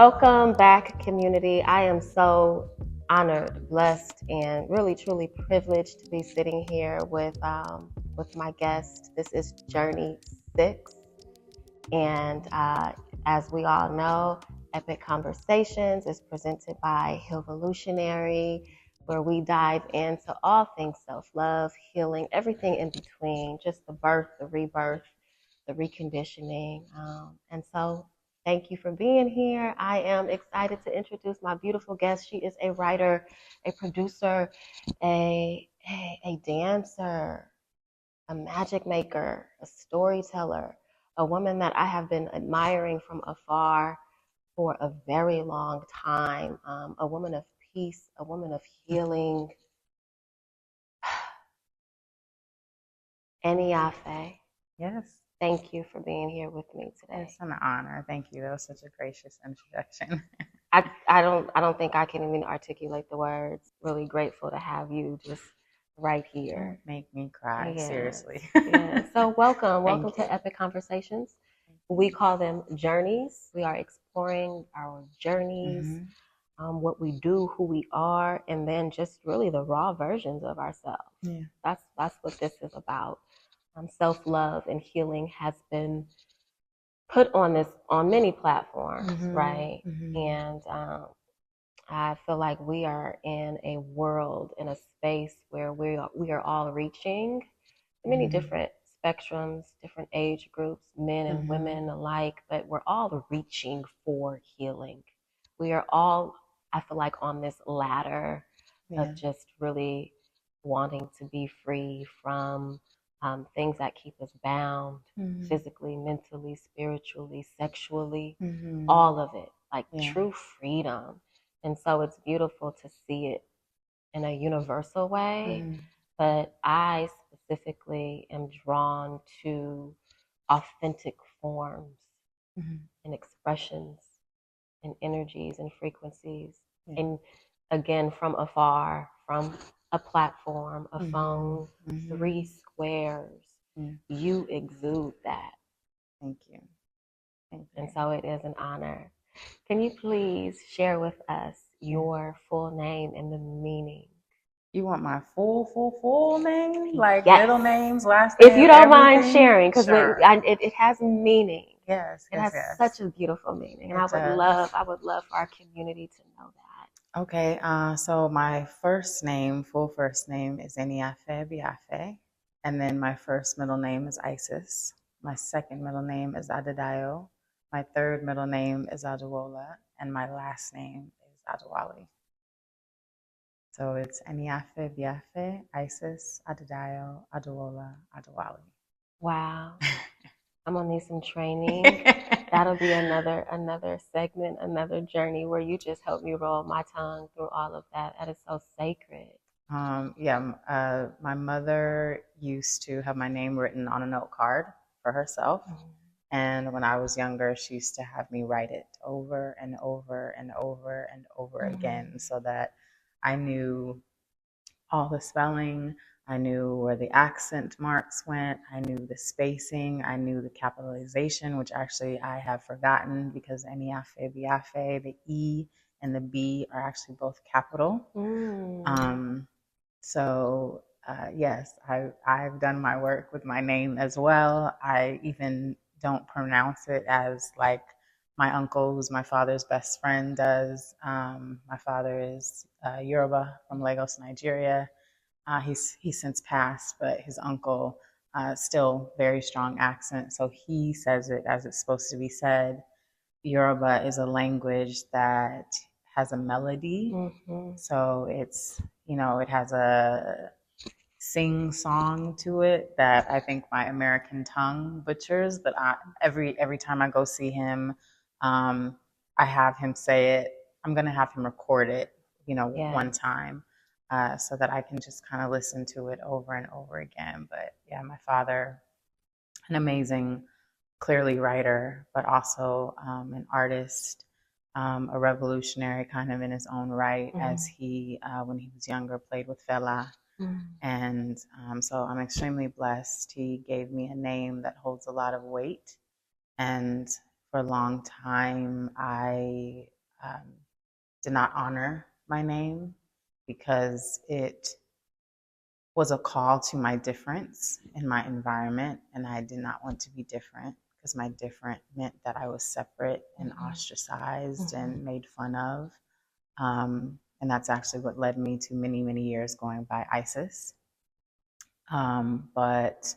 Welcome back, community. I am so honored, blessed, and really, truly privileged to be sitting here with my guest. This is Journey 6, and as we all know, Epoch Conversations is presented by Hillvolutionary, where we dive into all things self-love, healing, everything in between, just the birth, the rebirth, the reconditioning. And so thank you for being here. I am excited to introduce my beautiful guest. She is a writer, a producer, a dancer, a magic maker, a storyteller, a woman that I have been admiring from afar for a very long time, a woman of peace, a woman of healing. Ẹniafẹ, Yes, thank you for being here with me today. it's an honor. Thank you. That was such a gracious introduction. I don't think I can even articulate the words. Really grateful to have you just right here. Don't make me cry, Yes, seriously. yes. So welcome Thank to you. Epic Conversations. We call them journeys. We are exploring our journeys, what we do, who we are, and then just really the raw versions of ourselves. Yeah. That's what this is about. Self-love and healing has been put on many platforms, right? And I feel like we are in a world, in a space where we are all reaching many different spectrums, different age groups, men and women alike, but we're all reaching for healing. We are all, I feel like, on this ladder of just really wanting to be free from things that keep us bound physically, mentally, spiritually, sexually, all of it, like true freedom. And so it's beautiful to see it in a universal way. But I specifically am drawn to authentic forms and expressions and energies and frequencies. And again, from afar, from a platform, a phone, 3 squares, you exude that. Thank you. And so it is an honor. Can you please share with us your full name and the meaning? You want my full name? Like Yes. middle names, last name, If you don't mind everything? sharing, because Sure. it has meaning. Yes, It has yes. such a beautiful meaning, and It I would love for our community to know that. Okay, so my full first name is Ẹniafẹ, and then my first middle name is Isis. My second middle name is Adedayo. My third middle name is Aduola, and my last name is Adewale. So it's Ẹniafẹ, Isis, Adedayo, Aduola, Adewale. Wow. I'm gonna need some training. That'll be another segment, another journey where you just help me roll my tongue through all of that. That is so sacred. My mother used to have my name written on a note card for herself. And when I was younger, she used to have me write it over and over and over and over again so that I knew all the spelling. I knew where the accent marks went. I knew the spacing. I knew the capitalization, which actually I have forgotten because Ẹniafẹ, the E and the B are actually both capital. Yes, I've done my work with my name as well. I even don't pronounce it as like my uncle, who's my father's best friend, does. My father is Yoruba from Lagos, Nigeria. He's since passed, but his uncle still very strong accent, so he says it as it's supposed to be said. Yoruba is a language that has a melody, so it has a sing song to it that I think my American tongue butchers. But every time I go see him, I have him say it. I'm gonna have him record it, one time, so that I can just kind of listen to it over and over again. But yeah, my father, an amazing, clearly writer, but also an artist, a revolutionary kind of in his own right, as he, when he was younger, played with Fela. And so I'm extremely blessed. He gave me a name that holds a lot of weight. And for a long time, I did not honor my name because it was a call to my difference in my environment, and I did not want to be different because my different meant that I was separate and ostracized and made fun of. And that's actually what led me to many, many years going by Isis. But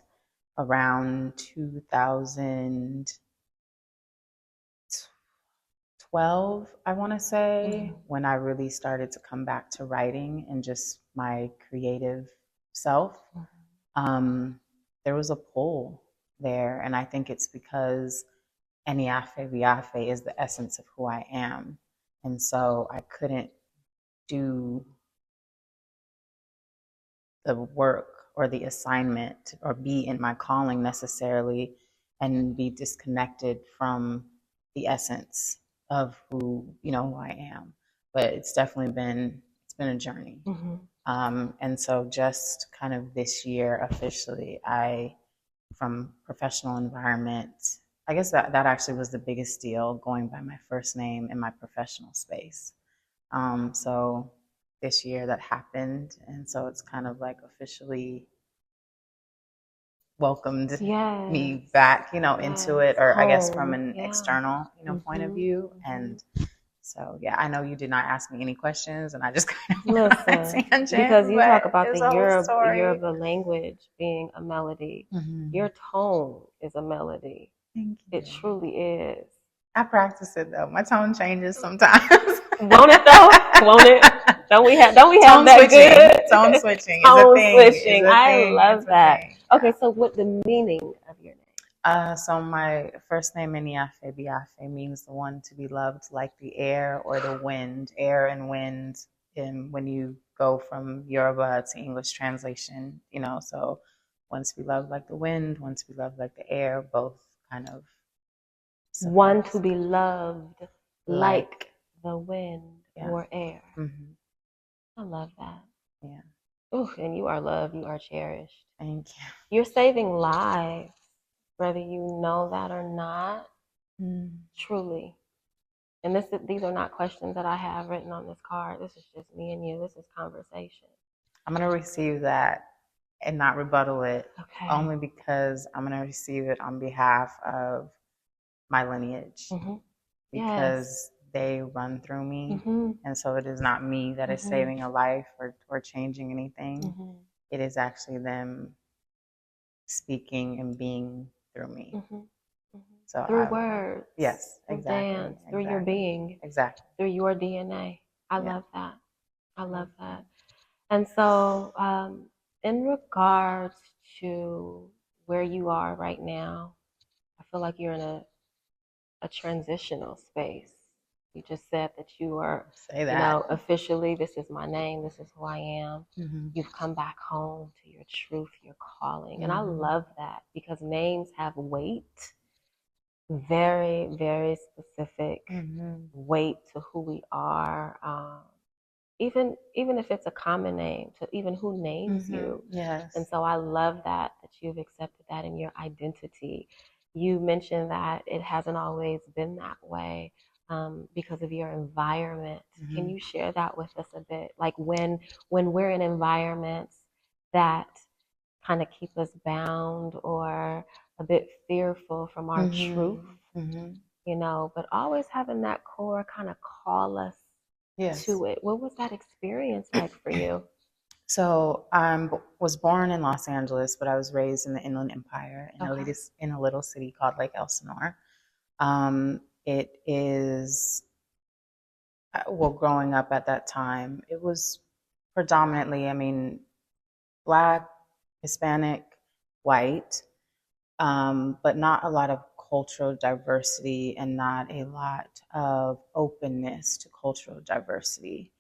around 2012, I want to say, when I really started to come back to writing and just my creative self, there was a pull there. And I think it's because Ẹniafẹ is the essence of who I am. And so I couldn't do the work or the assignment or be in my calling necessarily and be disconnected from the essence of who I am. But it's definitely been a journey. And so just kind of this year officially, from professional environment, I guess that actually was the biggest deal, going by my first name in my professional space. So this year that happened, and so it's kind of like officially welcomed me back, into it, or I guess from an external, point of view. And so, yeah, I know you did not ask me any questions, and I just kind of went on a tangent, because you talk about the Yoruba language being a melody. Your tone is a melody. Thank you. It truly is. I practice it though. My tone changes sometimes. Won't it though? Won't it? Don't we have tone that switching. good? Tone switching. Tone switching. I love that. Okay, so what the meaning of your name? So my first name, Ẹniafẹ, means the one to be loved like the air or the wind. Air and wind, and when you go from Yoruba to English translation, so one to be loved like the wind, one to be loved like the air, both kind of. One to be loved like the wind or air. I love that. Yeah. Oh, and you are loved. You are cherished. Thank you. You're saving lives, whether you know that or not. Truly. And these are not questions that I have written on this card. This is just me and you. This is conversation. I'm going to receive that and not rebuttal it. Okay. Only because I'm going to receive it on behalf of my lineage. Because they run through me. And so it is not me that is saving a life or changing anything. It is actually them speaking and being through me. So through words. Yes, through exactly. Dance, through your being. Exactly. Through your DNA. I love that. I love that. And so in regards to where you are right now, I feel like you're in a transitional space. You just said that you are, officially, this is my name, this is who I am. You've come back home to your truth, your calling. And I love that, because names have weight, very, very specific weight to who we are. Even if it's a common name, to even who names you. Yes. And so I love that you've accepted that in your identity. You mentioned that it hasn't always been that way because of your environment. Can you share that with us a bit? Like when we're in environments that kind of keep us bound or a bit fearful from our truth, but always having that core kind of call us to it. What was that experience like for you? So I was born in Los Angeles, but I was raised in the Inland Empire in a little city called Lake Elsinore. It is, growing up at that time, it was predominantly, Black, Hispanic, white, but not a lot of cultural diversity and not a lot of openness to cultural diversity.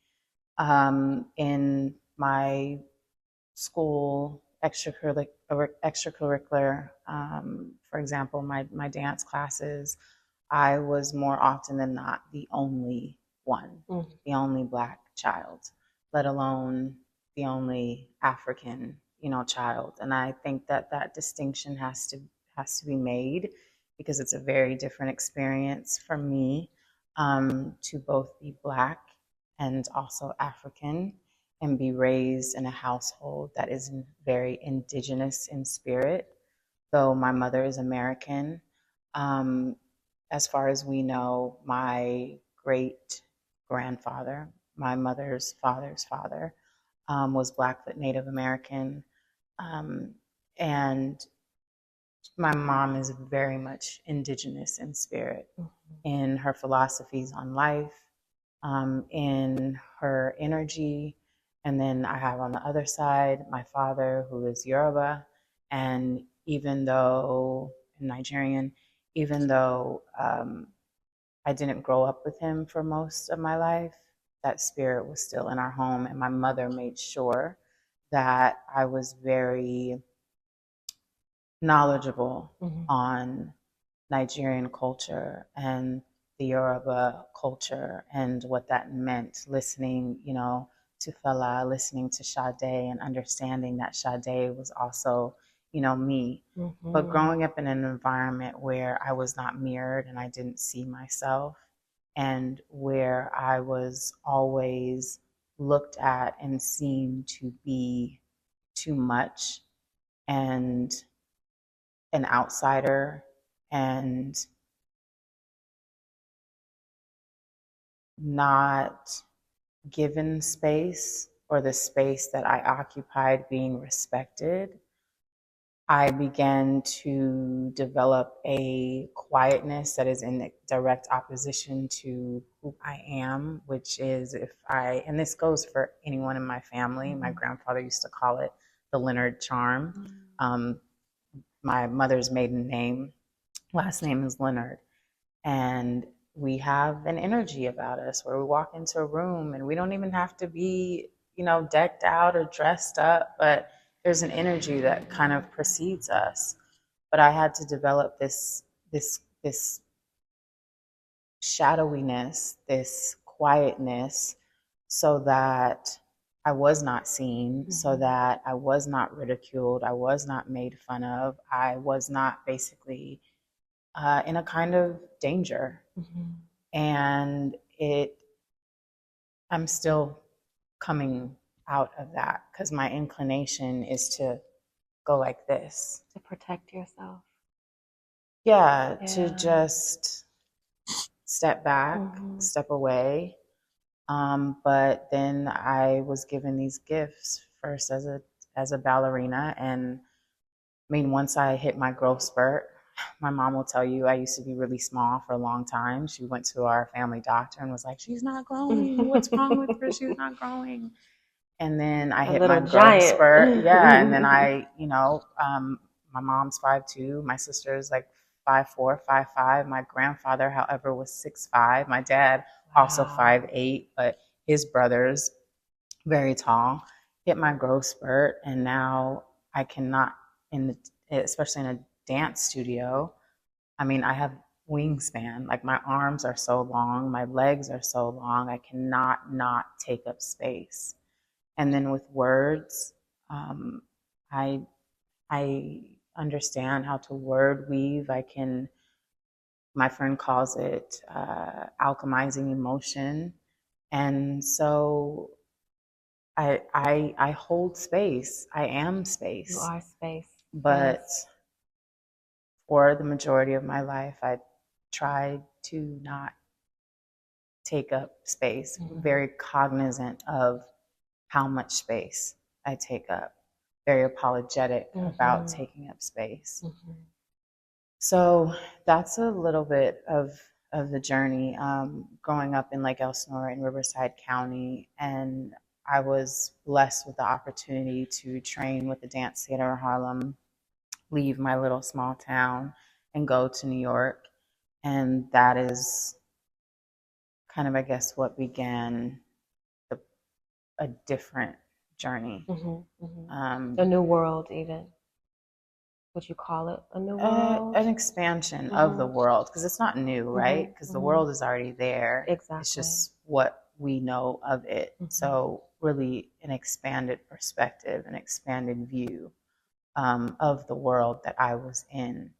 In my school extracurricular, for example, my dance classes, I was more often than not the only one, the only Black child, let alone the only African, child. And I think that distinction has to be made because it's a very different experience for me, to both be Black and also African and be raised in a household that is very indigenous in spirit, though my mother is American. Um, as far as we know, my great grandfather, my mother's father's father, was Blackfoot Native American. Um, and my mom is very much indigenous in spirit, in her philosophies on life, in her energy. And then I have on the other side my father, who is Yoruba. And even though Nigerian, even though I didn't grow up with him for most of my life, that spirit was still in our home. And my mother made sure that I was very knowledgeable on Nigerian culture and the Yoruba culture and what that meant, listening, to Fela, listening to Sade, and understanding that Sade was also, me. But growing up in an environment where I was not mirrored and I didn't see myself, and where I was always looked at and seen to be too much and an outsider and not given space, or the space that I occupied being respected, I began to develop a quietness that is in direct opposition to who I am, which is, and this goes for anyone in my family, my grandfather used to call it the Leonard charm. My mother's maiden name, last name is Leonard. And we have an energy about us where we walk into a room and we don't even have to be, decked out or dressed up, but there's an energy that kind of precedes us. But I had to develop this shadowiness, this quietness, so that I was not seen, so that I was not ridiculed, I was not made fun of, I was not basically in a kind of danger. And I'm still coming out of that, because my inclination is to go like this. To protect yourself. Yeah, to just step back, step away. But then I was given these gifts first as a ballerina, and once I hit my growth spurt, my mom will tell you I used to be really small for a long time. She went to our family doctor and was like, "She's not growing. What's wrong with her? She's not growing." And then I hit my growth spurt. Yeah. And then my mom's 5'2", my sister is like 5'4", 5'5". My grandfather, however, was 6'5". My dad also 5'8", but his brothers very tall. Hit my growth spurt, and now I cannot, especially in a dance studio. I have wingspan. Like, my arms are so long, my legs are so long, I cannot not take up space. And then with words, I understand how to word weave. My friend calls it alchemizing emotion. And so I hold space. I am space. You are space. But for the majority of my life, I tried to not take up space. Very cognizant of how much space I take up. Very apologetic about taking up space. So that's a little bit of the journey. Growing up in Lake Elsinore in Riverside County, and I was blessed with the opportunity to train with the Dance Theater of Harlem, leave my little small town, and go to New York. And that is kind of, I guess, what began a different journey. A new world, even. Would you call it a new world? An expansion of the world, because it's not new, right? Because the world is already there. Exactly. It's just what we know of it. So really an expanded perspective, an expanded view of the world that I was in.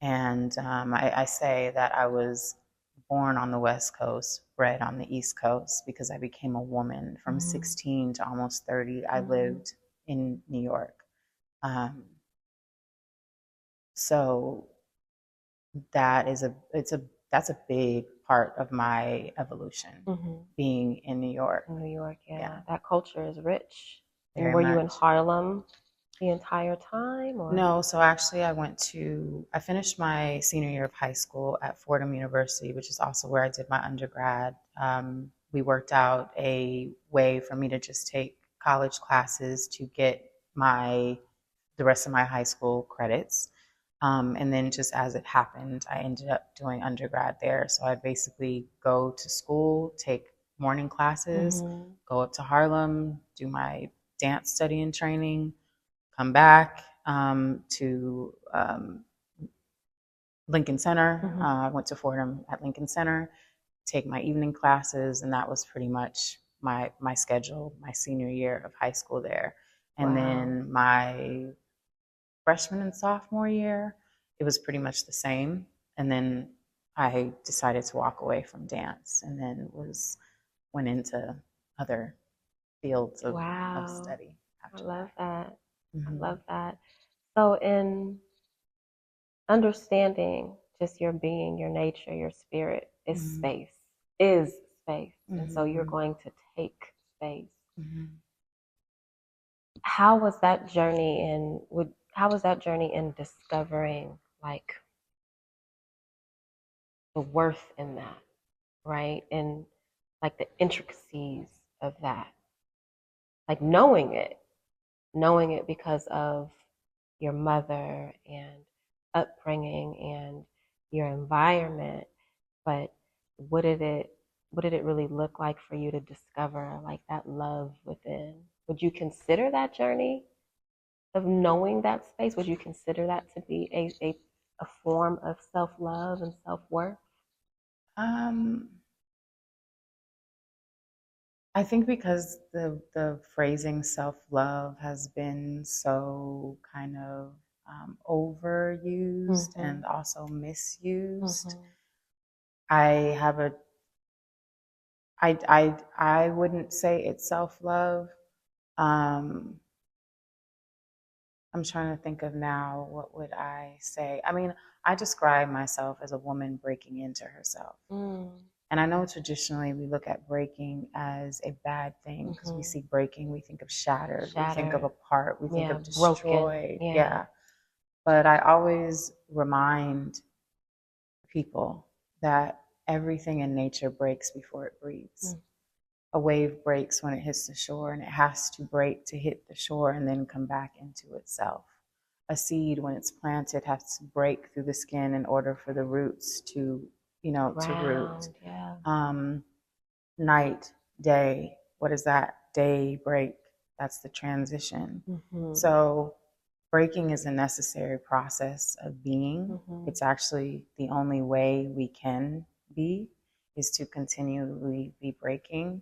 And I say that I was born on the West Coast, bred on the East Coast, because I became a woman from 16 to almost 30. I lived in New York. So that is that's a big part of my evolution, being in New York. In New York, yeah. That culture is rich. And Very were you in much. Harlem the entire time? Or? No, so actually I finished my senior year of high school at Fordham University, which is also where I did my undergrad. We worked out a way for me to just take college classes to get the rest of my high school credits. And then just as it happened, I ended up doing undergrad there. So I basically go to school, take morning classes, go up to Harlem, do my dance study and training, come back to Lincoln Center. I went to Fordham at Lincoln Center, take my evening classes, and that was pretty much my schedule, my senior year of high school there. And then my freshman and sophomore year, it was pretty much the same. And then I decided to walk away from dance, and then went into other fields of study. I love that. I love that. So in understanding just your being, your nature, your spirit is space. And so you're going to take space. How was that journey in discovering like the worth in that, right? And like the intricacies of that. Like knowing it because of your mother and upbringing and your environment, but what did it really look like for you to discover like that love within? Would you consider that journey of knowing that space, would you consider that to be a form of self-love and self-worth? Um, I think because the phrasing self-love has been so kind of overused and also misused. I have a I wouldn't say it's self-love. I'm trying to think of now, what would I say? I mean, I describe myself as a woman breaking into herself. And I know traditionally we look at breaking as a bad thing because we see breaking, we think of shattered, we think of apart, we think of destroyed. Yeah. But I always remind people that everything in nature breaks before it breathes. A wave breaks when it hits the shore, and it has to break to hit the shore and then come back into itself. A seed, when it's planted, has to break through the skin in order for the roots to root. Night, day, what is that? Day, break. That's the transition. So breaking is a necessary process of being. It's actually the only way we can be, is to continually be breaking.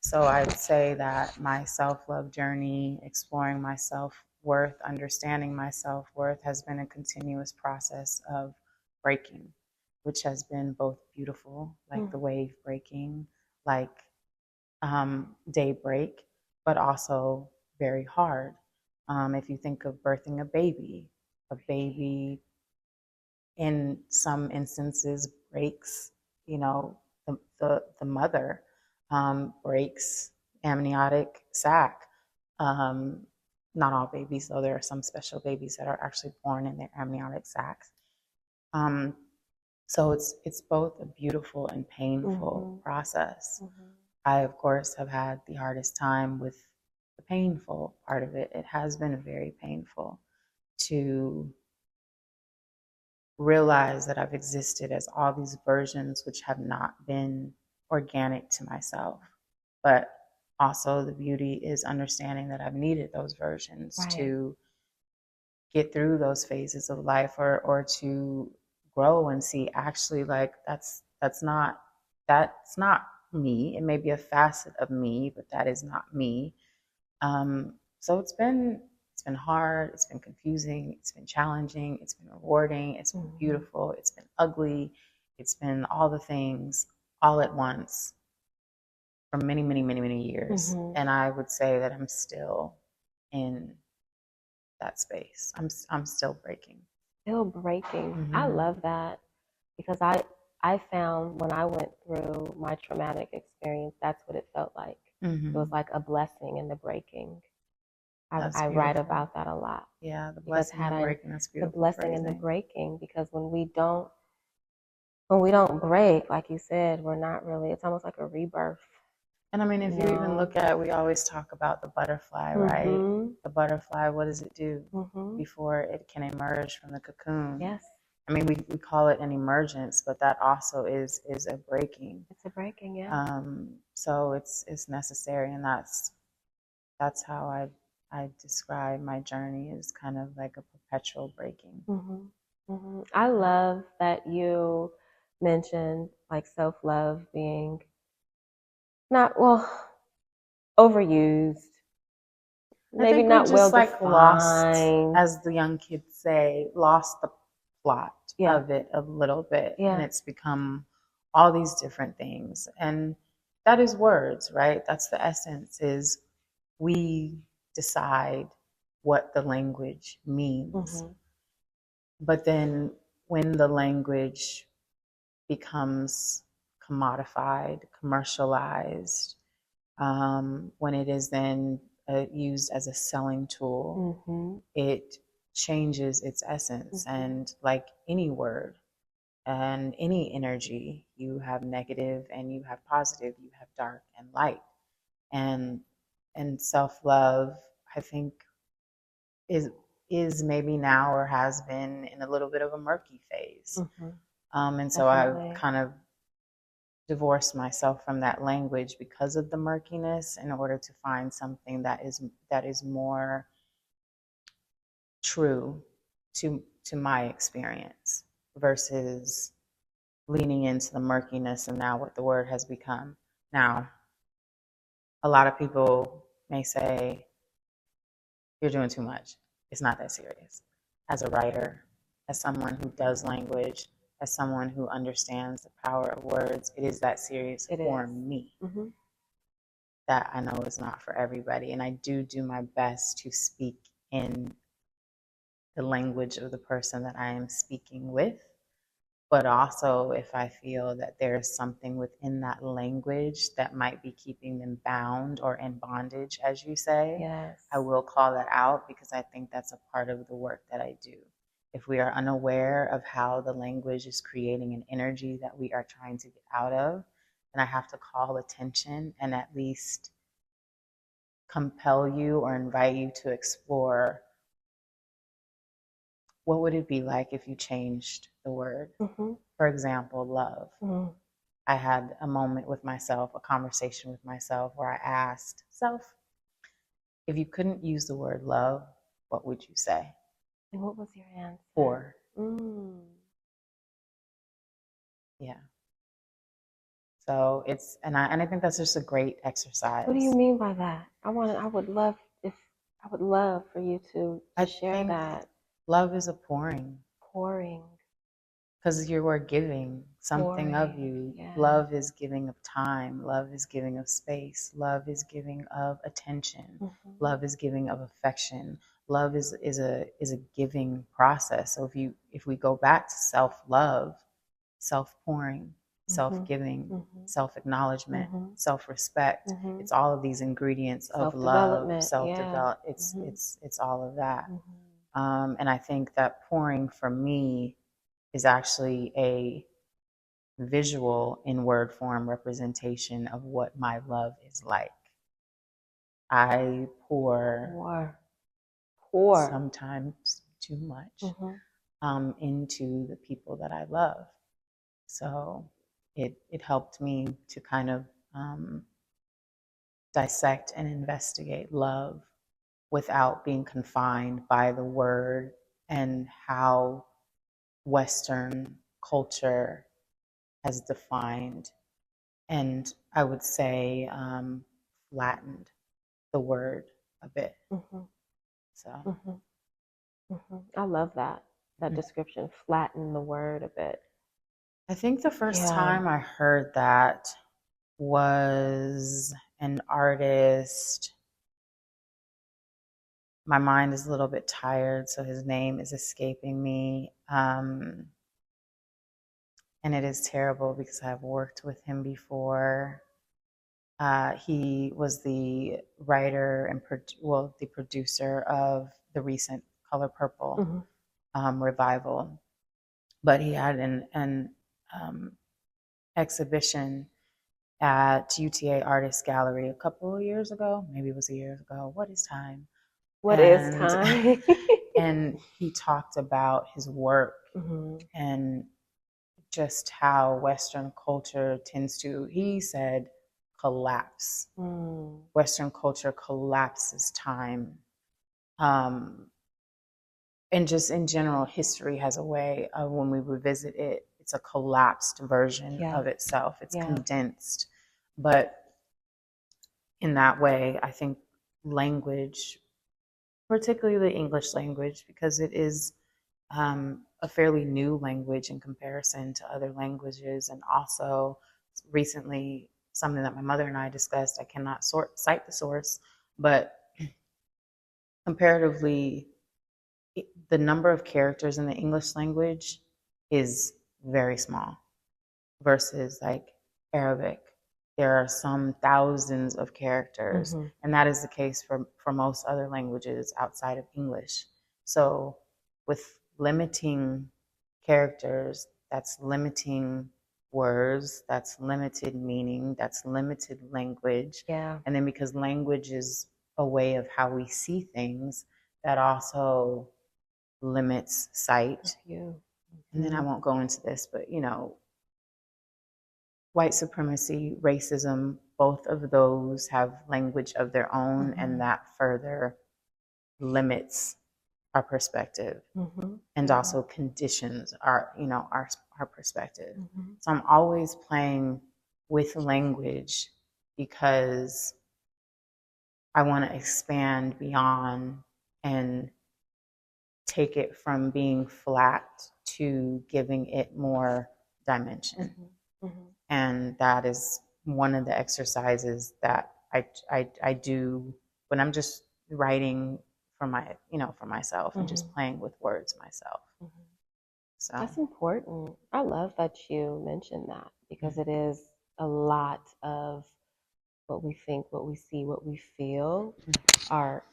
So I'd say that my self-love journey, exploring my self-worth, understanding my self-worth, has been a continuous process of breaking, which has been both beautiful, like the wave breaking, like daybreak, but also very hard. If you think of birthing a baby in some instances breaks, the mother breaks amniotic sac. Not all babies, though. There are some special babies that are actually born in their amniotic sacs. So it's both a beautiful and painful process. I, of course, have had the hardest time with the painful part of it. It has been very painful to realize that I've existed as all these versions which have not been organic to myself. But also the beauty is understanding that I've needed those versions to get through those phases of life, or to grow and see, actually, like that's not me. It may be a facet of me, but that is not me. So it's been It's been hard, it's been confusing, it's been challenging, it's been rewarding, it's been beautiful, it's been ugly, it's been all the things all at once for many, many, many, many years. And I would say that I'm still in that space. I'm still breaking. Still breaking. I love that, because I found when I went through my traumatic experience, that's what it felt like. It was like a blessing in the breaking. I write about that a lot. Yeah, the blessing in the breaking. That's beautiful. The blessing in the breaking, because when we don't break, like you said, we're not really. It's almost like a rebirth. And I mean, if you even look at, we always talk about the butterfly, right? The butterfly, what does it do before it can emerge from the cocoon? Yes. I mean, we call it an emergence, but that also is a breaking. It's a breaking, yeah. So it's necessary, and that's how I describe my journey, as kind of like a perpetual breaking. I love that you mentioned like self-love being not overused, maybe not well defined, lost, as the young kids say, lost the plot of it a little bit, and it's become all these different things, and that is words, right? That's the essence, is we decide what the language means. But then when the language becomes commodified, commercialized, when it is then used as a selling tool, it changes its essence. And like any word and any energy, you have negative and you have positive, you have dark and light. And self-love, I think, is maybe now, or has been, in a little bit of a murky phase. And so I kind of divorced myself from that language because of the murkiness, in order to find something that is more true to my experience, versus leaning into the murkiness and now what the word has become. Now, a lot of people may say, you're doing too much. It's not that serious. As a writer, as someone who does language, as someone who understands the power of words, it is that serious for me. That I know is not for everybody. And I do my best to speak in the language of the person that I am speaking with. But also, if I feel that there's something within that language that might be keeping them bound or in bondage, as you say, I will call that out, because I think that's a part of the work that I do. If we are unaware of how the language is creating an energy that we are trying to get out of, then I have to call attention and at least compel you or invite you to explore, what would it be like if you changed the word? For example, love. I had a moment with myself, a conversation with myself, where I asked, self, if you couldn't use the word love, what would you say? And what was your answer? Or. Yeah. So it's, and I think that's just a great exercise. What do you mean by that? I would love for you to share that. Love is a pouring. Pouring. Because you are giving something of you. Love is giving of time. Love is giving of space. Love is giving of attention. Love is giving of affection. Love is a giving process. So if we go back to self-love, self-pouring, self-giving, self-acknowledgement, self-respect, it's all of these ingredients of love, self-development. It's all of that. And I think that pouring, for me, is actually a visual, in word form, representation of what my love is like. I pour sometimes too much into the people that I love. So it helped me to kind of dissect and investigate love without being confined by the word and how Western culture has defined, and I would say flattened the word a bit. So I love that description. Flatten the word a bit. I think the first Yeah. time I heard that was an artist. My mind is a little bit tired, so his name is escaping me. And it is terrible because I've worked with him before. He was the writer and the producer of the recent Color Purple revival. But he had an exhibition at UTA Artist Gallery a couple of years ago. Maybe it was a year ago. What is time? What is time? And he talked about his work and just how Western culture tends to, he said, collapse. Western culture collapses time. And just in general, history has a way of, when we revisit it, it's a collapsed version of itself. It's condensed. But in that way, I think language, particularly the English language, because it is a fairly new language in comparison to other languages, and also recently something that my mother and I discussed. I cannot cite the source, but comparatively, the number of characters in the English language is very small versus like Arabic. There are some thousands of characters, and that is the case for most other languages outside of English. So with limiting characters, that's limiting words, that's limited meaning, that's limited language. And then because language is a way of how we see things, that also limits sight. And then I won't go into this, but white supremacy, racism, both of those have language of their own, and that further limits our perspective and also conditions our perspective. So I'm always playing with language because I want to expand beyond and take it from being flat to giving it more dimension. And that is one of the exercises that I do when I'm just writing for myself and just playing with words myself. So that's important. I love that you mentioned that, because it is a lot of what we think, what we see, what we feel are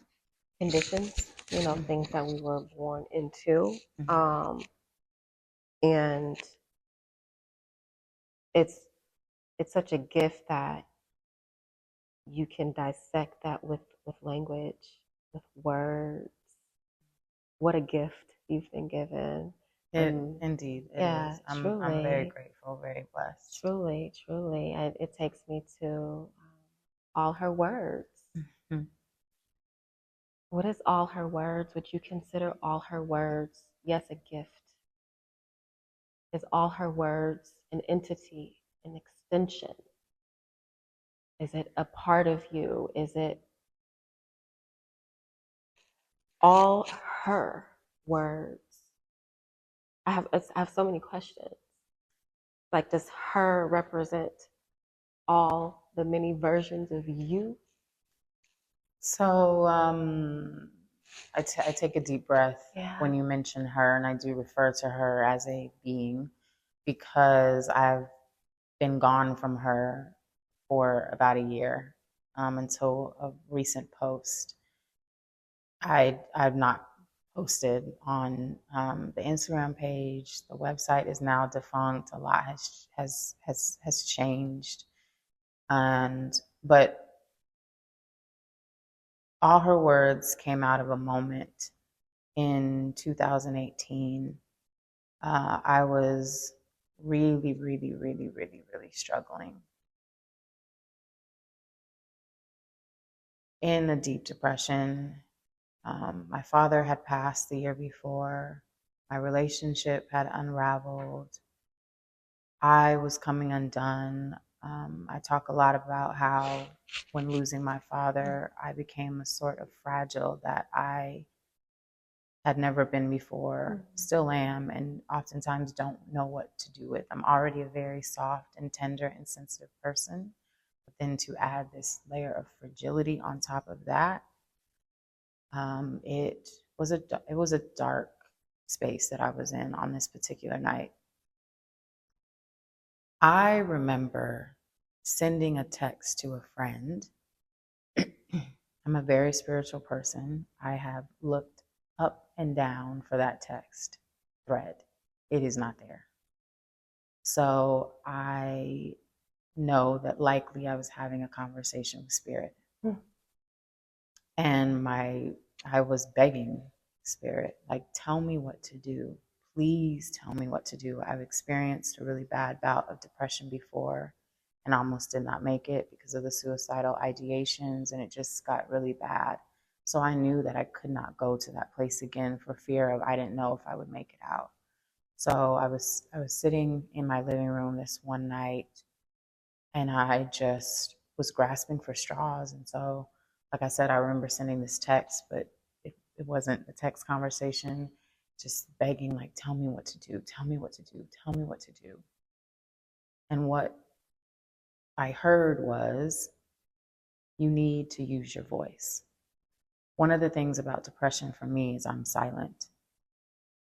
conditions, things that we were born into. And it's such a gift that you can dissect that with language, with words. What a gift you've been given. Indeed, it is. I'm very grateful, very blessed. Truly. It takes me to all her words. What is all her words? Would you consider all her words, yes, a gift? Is all her words an entity, an extension? Is it a part of you? Is it all her words? I have so many questions. Like, does her represent all the many versions of you? So I take a deep breath when you mention her, and I do refer to her as a being because I've been gone from her for about a year until a recent post. I've not posted on the Instagram page. The website is now defunct. A lot has changed, but all her words came out of a moment in 2018. I was really, really, really, really, really struggling in a deep depression. My father had passed the year before. My relationship had unraveled. I was coming undone. I talk a lot about how when losing my father, I became a sort of fragile that I had never been before, still am, and oftentimes don't know what to do with. I'm already a very soft and tender and sensitive person, but then to add this layer of fragility on top of that, it was a dark space that I was in on this particular night. I remember sending a text to a friend. I'm a very spiritual person. I have looked up and down for that text thread. It is not there. So I know that likely I was having a conversation with spirit. And I was begging spirit, like, tell me what to do. Please tell me what to do. I've experienced a really bad bout of depression before and almost did not make it because of the suicidal ideations, and it just got really bad. So I knew that I could not go to that place again for fear of I didn't know if I would make it out. So I was sitting in my living room this one night, and I just was grasping for straws. And so, like I said, I remember sending this text, but it wasn't a text conversation, just begging, like, tell me what to do, tell me what to do, tell me what to do. And what I heard was, you need to use your voice. One of the things about depression for me is I'm silent.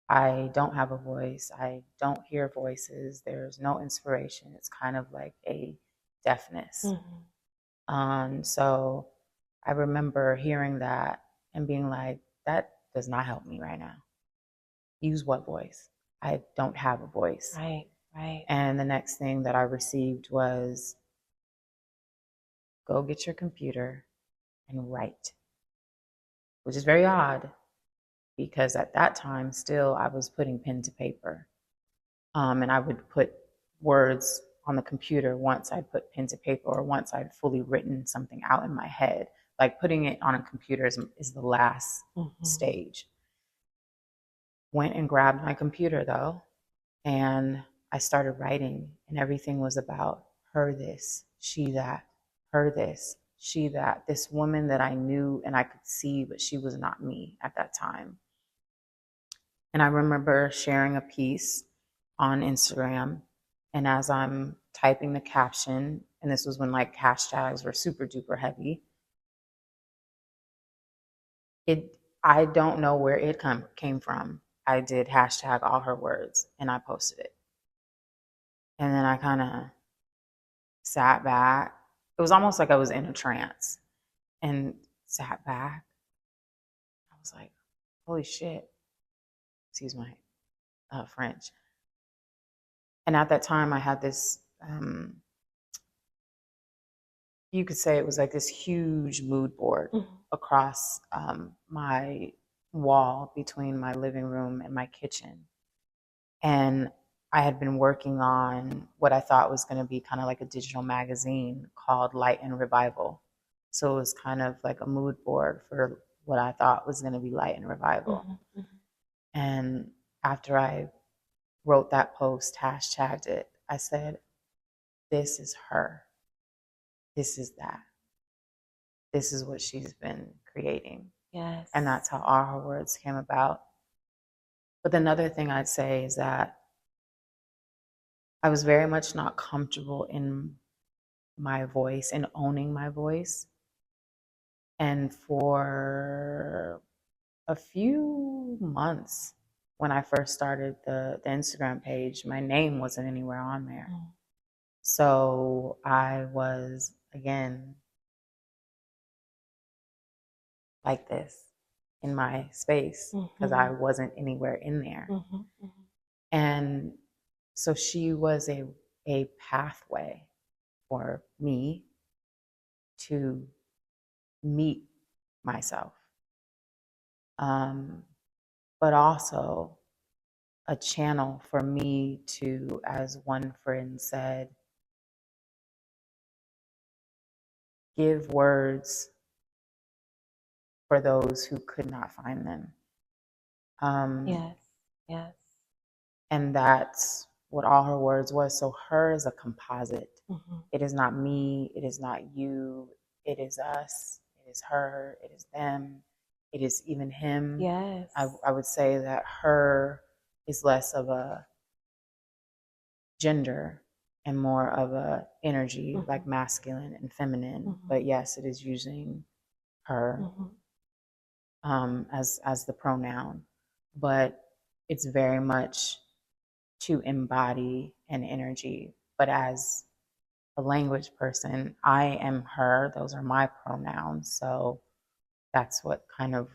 I don't have a voice. I don't hear voices. There's no inspiration. It's kind of like a deafness. So I remember hearing that and being like, that does not help me right now. Use what voice? I don't have a voice. Right. And the next thing that I received was, go get your computer and write, which is very odd because at that time still I was putting pen to paper. And I would put words on the computer once I'd put pen to paper or once I'd fully written something out in my head. Like, putting it on a computer is the last stage. Went and grabbed my computer though, and I started writing, and everything was about her this, she that, her this, she that, this woman that I knew and I could see, but she was not me at that time. And I remember sharing a piece on Instagram, and as I'm typing the caption, and this was when like hashtags were super duper heavy, I don't know where it came from. I did hashtag all her words and I posted it. And then I kind of sat back. It was almost like I was in a trance and sat back. I was like, holy shit. Excuse my French. And at that time, I had this, you could say it was like this huge mood board across my wall between my living room and my kitchen. And I had been working on what I thought was going to be kind of like a digital magazine called Light and Revival. So it was kind of like a mood board for what I thought was going to be light and revival. And after I wrote that post, hashtagged it, I said, this is her. This is that. This is what she's been creating. Yes. And that's how all her words came about. But another thing I'd say is that I was very much not comfortable in my voice and owning my voice. And for a few months, when I first started the Instagram page, my name wasn't anywhere on there. So I was, again, like this in my space because I wasn't anywhere in there. And so she was a pathway for me to meet myself, but also a channel for me to, as one friend said, give words for those who could not find them. Yes. And that's what all her words was. So her is a composite. It is not me, it is not you, it is us, it is her, it is them, it is even him. Yes. I would say that her is less of a gender and more of a energy, like masculine and feminine. But yes, it is using her as the pronoun, but it's very much to embody an energy. But as a language person, I am her. Those are my pronouns. So that's what kind of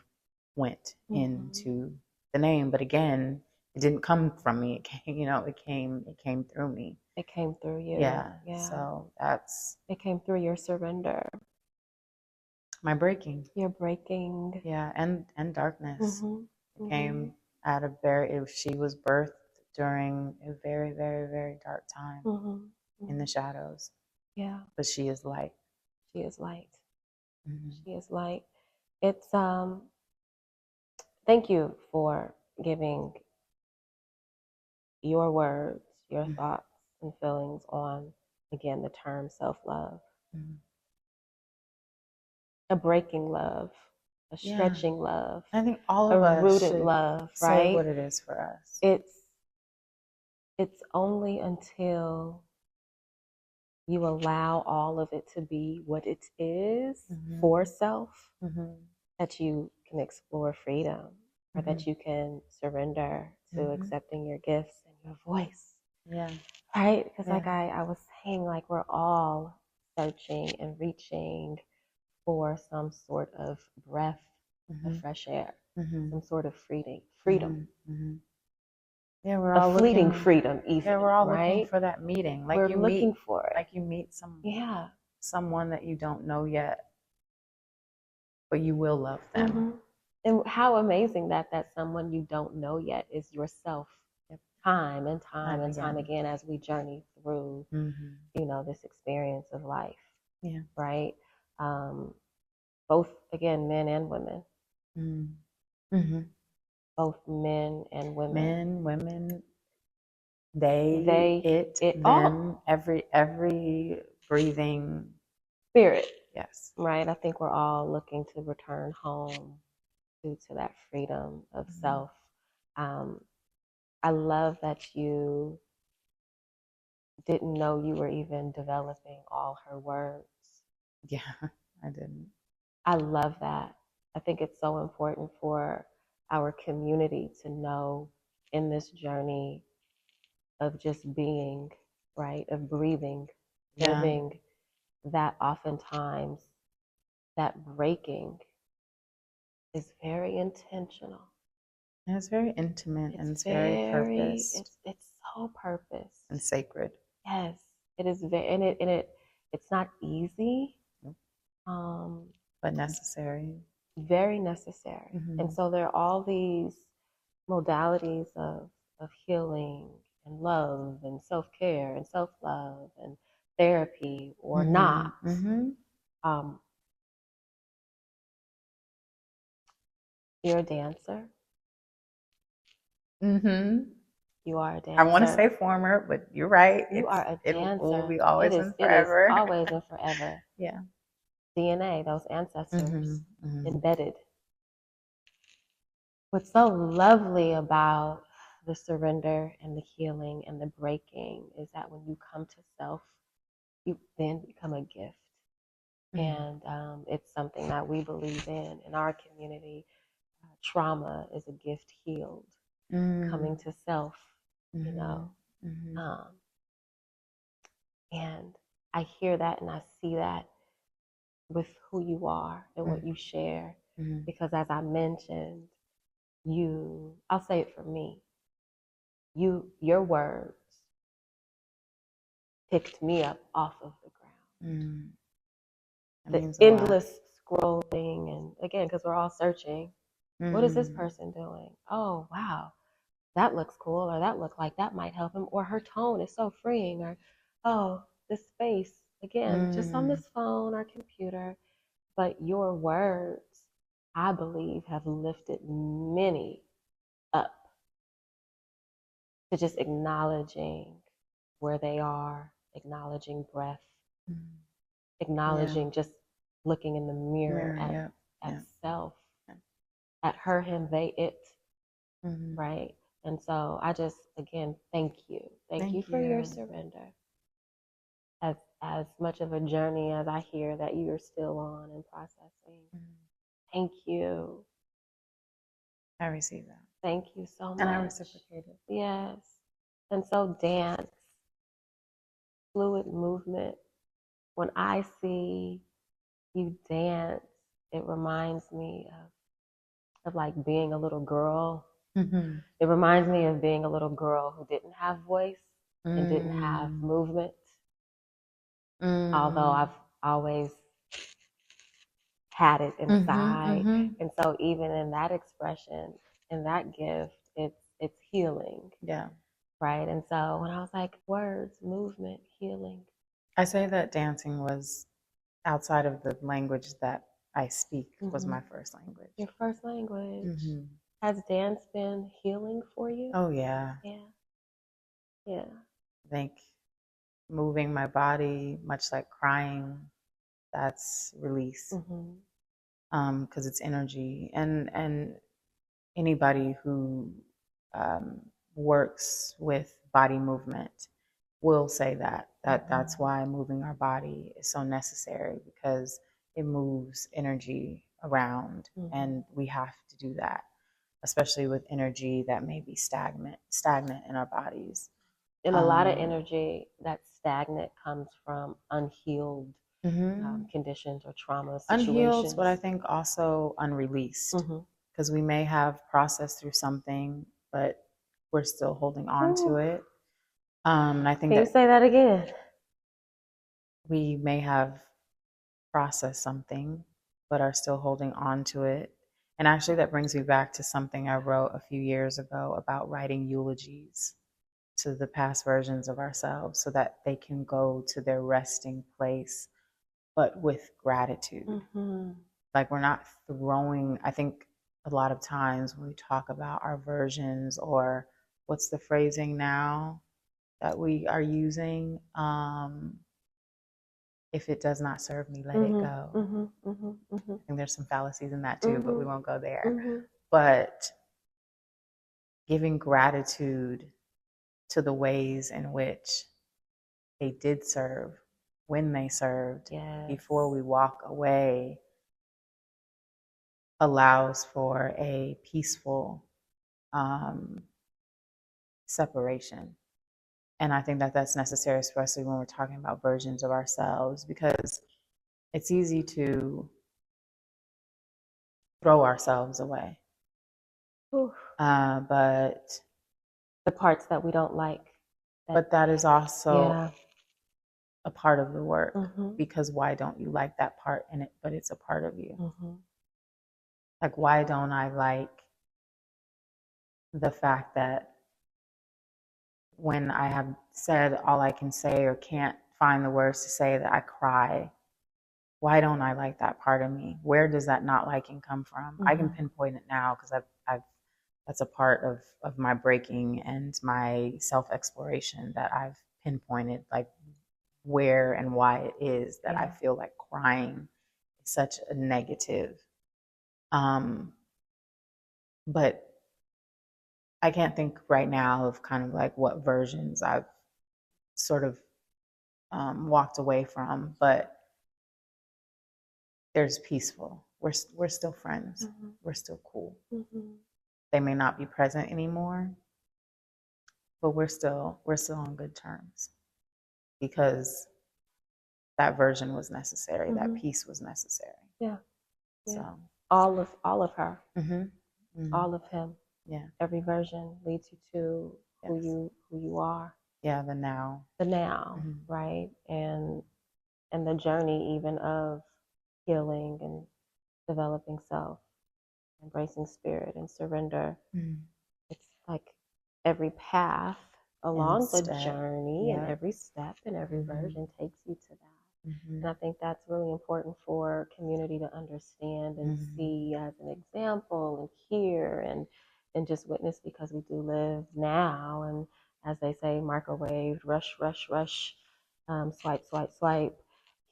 went into the name. But again, it didn't come from me. It came, it came through me. It came through you. Yeah. So that's it came through your surrender. My breaking. Your breaking. Yeah, and darkness. It came at she was birthed during a very, very, very dark time in the shadows. Yeah. But she is light. She is light. She is light. It's thank you for giving your words, your thoughts and feelings on, again, the term self-love. A breaking love, a stretching love. I think all of us rooted should love, say right? what it is for us. It's only until you allow all of it to be what it is for self that you can explore freedom, or that you can surrender to accepting your gifts and your voice. Yeah. Right? Because like I was saying, like we're all searching and reaching for some sort of breath of fresh air, some sort of freedom. Yeah, we're A all fleeting looking, freedom, even. Yeah, we're all right? looking for that meeting. We're looking for it. Like you meet someone that you don't know yet, but you will love them. And how amazing that someone you don't know yet is yourself. Time and time again as we journey through, this experience of life. Yeah. Right. Both, again, men and women. Both men and women. Men, women, it, them, all. Every breathing spirit. Yes. Right. I think we're all looking to return home due to that freedom of self. I love that you didn't know you were even developing all her words. Yeah, I didn't. I love that. I think it's so important for our community to know in this journey of just being, right, of breathing, living, that oftentimes that breaking is very intentional. And it's very intimate, and it's very purposed. It's so purposed and sacred. Yes, it is very, and it's not easy, but necessary. Very necessary. And so there are all these modalities of healing and love and self-care and self-love and therapy or not. You're a dancer. You are a dancer. I want to say former, but you're right. You are a dancer. It will be always and forever. It is always and forever. Yeah. DNA, those ancestors embedded. What's so lovely about the surrender and the healing and the breaking is that when you come to self, you then become a gift. And it's something that we believe in our community. Trauma is a gift healed. Coming to self, and I hear that and I see that with who you are and what you share. Because as I mentioned, I'll say it for me, your words picked me up off of the ground. The endless scrolling, and again, because we're all searching, what is this person doing? Oh, wow, that looks cool, or that look like that might help him, or her tone is so freeing, or oh, this space, again, just on this phone or computer. But your words, I believe, have lifted many up to just acknowledging where they are acknowledging breath, Mm. acknowledging just looking in the mirror at self, at her, him, they, it, right? And so I just, again, thank you. Thank you for your surrender. As much of a journey as I hear that you're still on and processing. Thank you. I receive that. Thank you so much. And I reciprocate it. Yes. And so dance, fluid movement. When I see you dance, it reminds me of like being a little girl. It reminds me of being a little girl who didn't have voice and didn't have movement. Although I've always had it inside. And so even in that expression, in that gift, it's healing. Yeah. Right. And so when I was like, words, movement, healing. I say that dancing was, outside of the language that I speak, was my first language. Your first language. Has dance been healing for you? Oh, yeah. Yeah. I think moving my body, much like crying, that's release. Because it's energy. And anybody who works with body movement will say that's why moving our body is so necessary, because it moves energy around, and we have to do that, especially with energy that may be stagnant in our bodies. And a lot of energy that's stagnant comes from unhealed conditions or trauma situations. Unhealed, but I think also unreleased, because we may have processed through something, but we're still holding on to it. And I think Can you say that again? We may have processed something, but are still holding on to it. And actually, that brings me back to something I wrote a few years ago about writing eulogies to the past versions of ourselves so that they can go to their resting place, but with gratitude. Like, we're not throwing, I think a lot of times when we talk about our versions, or what's the phrasing now that we are using? If it does not serve me, let it go. I think there's some fallacies in that too, but we won't go there. But giving gratitude to the ways in which they did serve, when they served, before we walk away, allows for a peaceful separation. And I think that that's necessary, especially when we're talking about versions of ourselves, because it's easy to throw ourselves away. But the parts that we don't like. But that is also a part of the work, because why don't you like that part in it? But it's a part of you. Like, why don't I like the fact that when I have said all I can say or can't find the words to say, that I cry? Why don't I like that part of me? Where does that not liking come from? I can pinpoint it now, because I've that's a part of my breaking and my self-exploration, that I've pinpointed, like, where and why it is that I feel like crying is such a negative. But I can't think right now of kind of like what versions I've sort of walked away from, but there's peaceful. We're still friends. We're still cool. They may not be present anymore, but we're still on good terms, because that version was necessary. That peace was necessary. So all of her, all of him. Every version leads you to who you are. The now. Right? And the journey even of healing and developing self, embracing spirit and surrender. It's like every path along the journey, and every step and every version takes you to that. And I think that's really important for community to understand and see as an example, and hear and just witness, because we do live now, and as they say, microwave, rush, rush, rush, Swipe, swipe, swipe,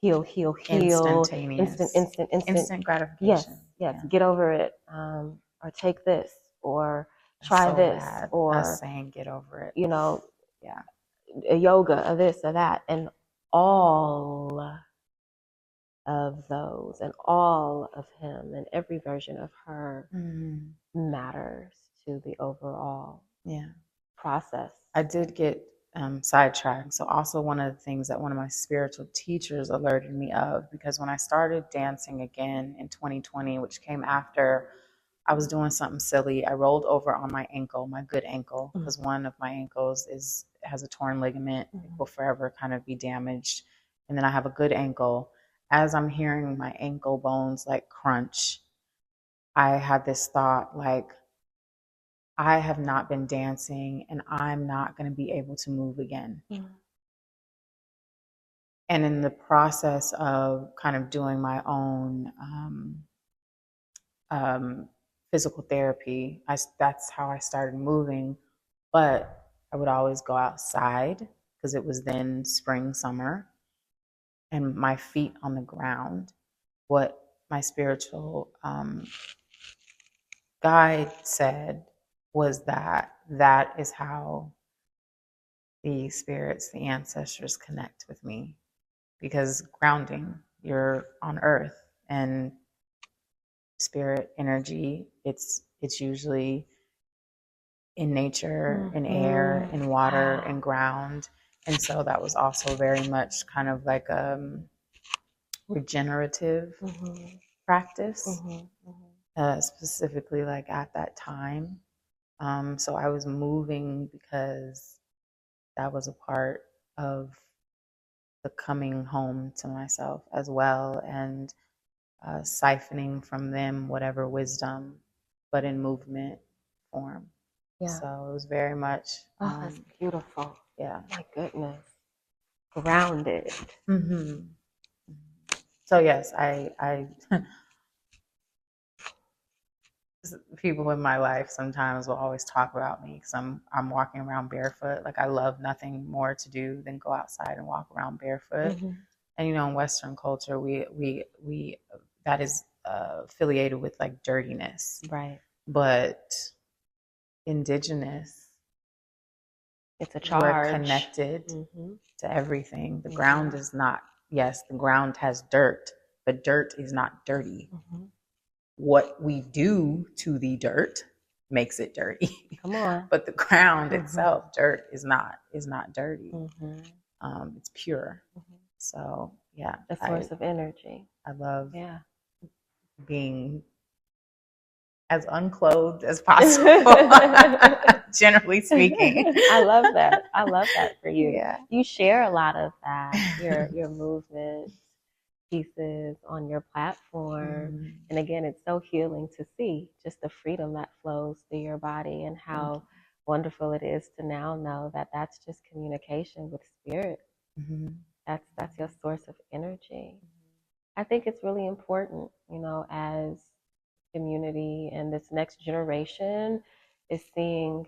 heal, heal, heal, Instantaneous. Instant gratification. Yes, yes. Yeah. Get over it, or take this, or That's try so this, bad, or us saying get over it. you know, Yeah. a yoga, or this or that, and all of those, and all of him, and every version of her matters to the overall process. I did get sidetracked. So also one of the things that one of my spiritual teachers alerted me of, because when I started dancing again in 2020, which came after I was doing something silly, I rolled over on my ankle, my good ankle, because one of my ankles has a torn ligament. It will forever kind of be damaged. And then I have a good ankle. As I'm hearing my ankle bones like crunch, I had this thought like, I have not been dancing and I'm not going to be able to move again. And in the process of kind of doing my own physical therapy, that's how I started moving. But I would always go outside because it was then spring, summer, and my feet on the ground. What my spiritual guide said was that is how the spirits, the ancestors connect with me, because grounding, you're on earth, and spirit energy, it's usually in nature, in air, in water, in ground. And so that was also very much kind of like regenerative practice, specifically like at that time. So I was moving because that was a part of the coming home to myself as well, and siphoning from them whatever wisdom, but in movement form. Yeah. So it was very much. That's beautiful. Yeah. My goodness. Grounded. So yes, I people in my life sometimes will always talk about me because I'm walking around barefoot. Like I love nothing more to do than go outside and walk around barefoot. And you know, in Western culture, we that is affiliated with like dirtiness, right? But indigenous, it's a charge. We're connected to everything. The ground is not. Yes, the ground has dirt, but dirt is not dirty. What we do to the dirt makes it dirty. Come on. But the ground itself, dirt is not dirty. It's pure. So yeah, a source of energy. I love being as unclothed as possible. Generally speaking. I love that. I love that for you. Yeah. You share a lot of that, your movement pieces on your platform. And again, it's so healing to see just the freedom that flows through your body, and how wonderful it is to now know that that's just communication with spirit. That's your source of energy. I think it's really important, you know, as community and this next generation is seeing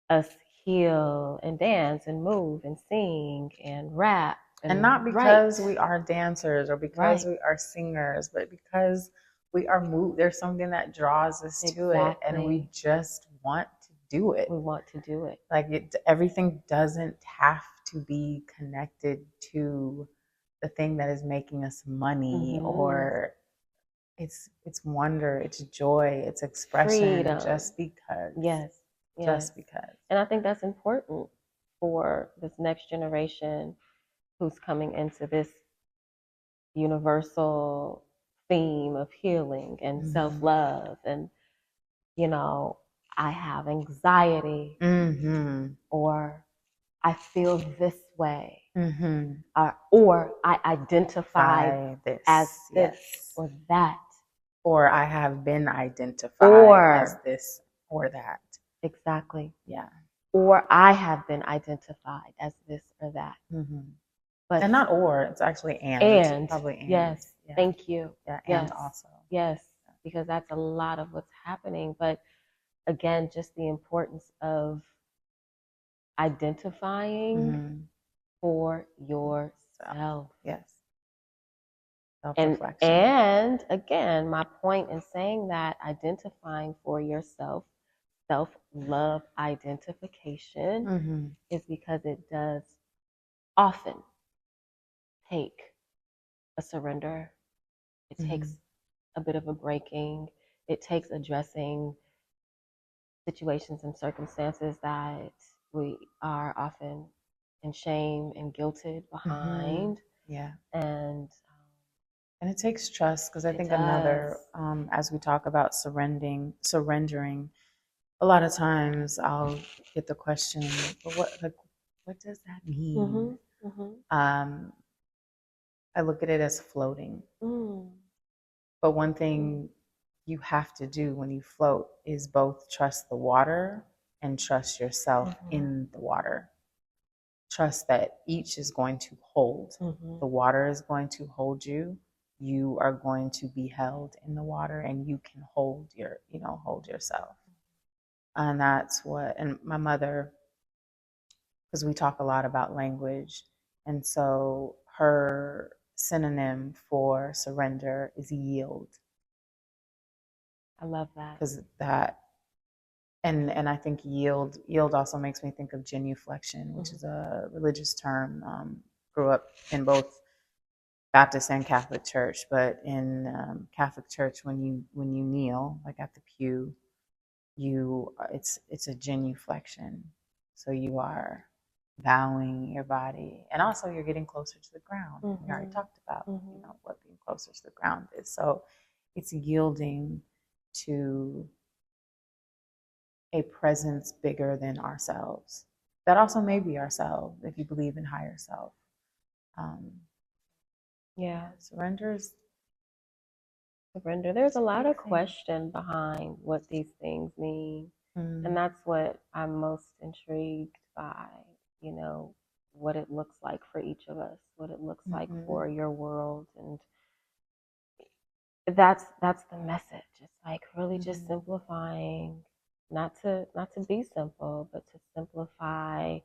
us heal and dance and move and sing and rap. And not because we are dancers or because we are singers, but because we are moved. There's something that draws us to it, and we just want to do it. We want to do it. Like everything doesn't have to be connected to the thing that is making us money, or it's wonder, it's joy, it's expression, freedom. Just because. Yes. Just because. And I think that's important for this next generation who's coming into this universal theme of healing and self-love. And, you know, I have anxiety, or I feel this way, or I identify as this or that, or I have been identified as this or that. Exactly. Yeah. Or I have been identified as this or that. But and not or, it's actually and. And. Probably and. Yes. Yeah. Thank you. Yeah. And also. Yes. Because that's a lot of what's happening. But again, just the importance of identifying for yourself. Yes. And Self-reflection. and again, my point in saying that, identifying for yourself, self-love identification, is because it does often take a surrender. It takes a bit of a breaking. It takes addressing situations and circumstances that we are often in shame and guilted behind. Yeah. And it takes trust, because I think another, as we talk about surrendering, a lot of times I'll get the question, but what does that mean? I look at it as floating. But one thing you have to do when you float is both trust the water and trust yourself in the water. Trust that each is going to hold. The water is going to hold you. You are going to be held in the water, and you can hold yourself. And that's what, and my mother, because we talk a lot about language, and so her synonym for surrender is yield. I love that. Because that, and I think yield also makes me think of genuflection, which is a religious term. Grew up in both Baptist and Catholic church, but in Catholic church, when you kneel, like at the pew, it's a genuflection. So you are bowing your body, and also you're getting closer to the ground. We already talked about what being closer to the ground is. So it's yielding to a presence bigger than ourselves. That also may be ourselves, if you believe in higher self. Surrender. There's a lot of question behind what these things mean. And that's what I'm most intrigued by, what it looks like for each of us, what it looks like for your world. And that's the message. It's like really just simplifying, not to be simple, but to simplify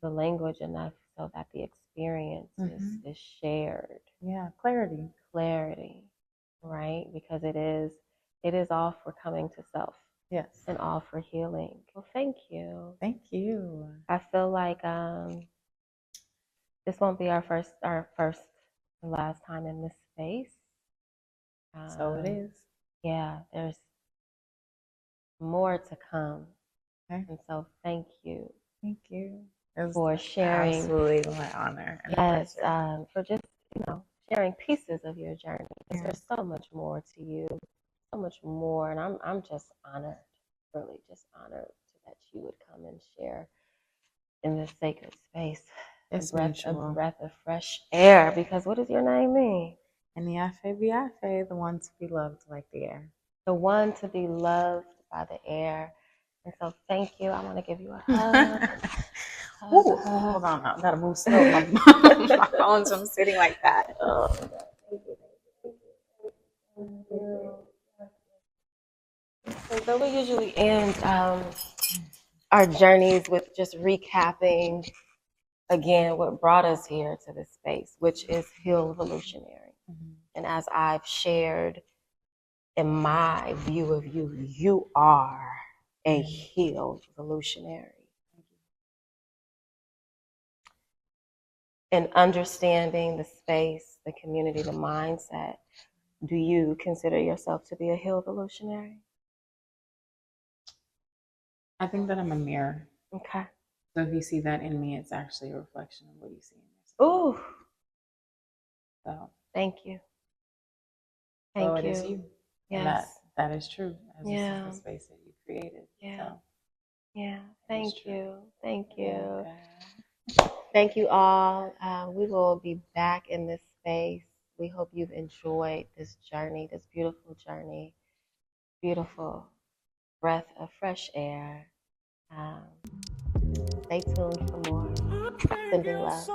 the language enough so that the experience is shared. Yeah, clarity, right? Because it is all for coming to self. Yes, and all for healing. Well, thank you. Thank you. I feel like this won't be our first and last time in this space. So it is. Yeah, there's more to come. Okay. And so thank you. Thank you for sharing. Absolutely my honor. Yes, for just, sharing pieces of your journey. Because there's so much more to you, so much more. And I'm just honored, really just honored that you would come and share in this sacred space. It's a breath of fresh air. Because what does your name mean? Ẹniafẹ, the one to be loved like the air. The one to be loved by the air. And so thank you. I want to give you a hug. Ooh, hold on, I gotta move slow. My phone's from sitting like that. Oh, so we usually end our journeys with just recapping again what brought us here to this space, which is Heal Evolutionary. And as I've shared in my view of you, you are a healed evolutionary. And understanding the space, the community, the mindset, do you consider yourself to be a healed evolutionary? I think that I'm a mirror. Okay. So if you see that in me, it's actually a reflection of what you see in yourself. Ooh. So thank you. Thank you. It is you. Yes. And that is true. As this is the space that you created. Yeah. So, yeah. Thank you. Thank you. Okay. Thank you all. We will be back in this space. We hope you've enjoyed this journey, this beautiful journey. Beautiful breath of fresh air. Stay tuned for more. Sending love.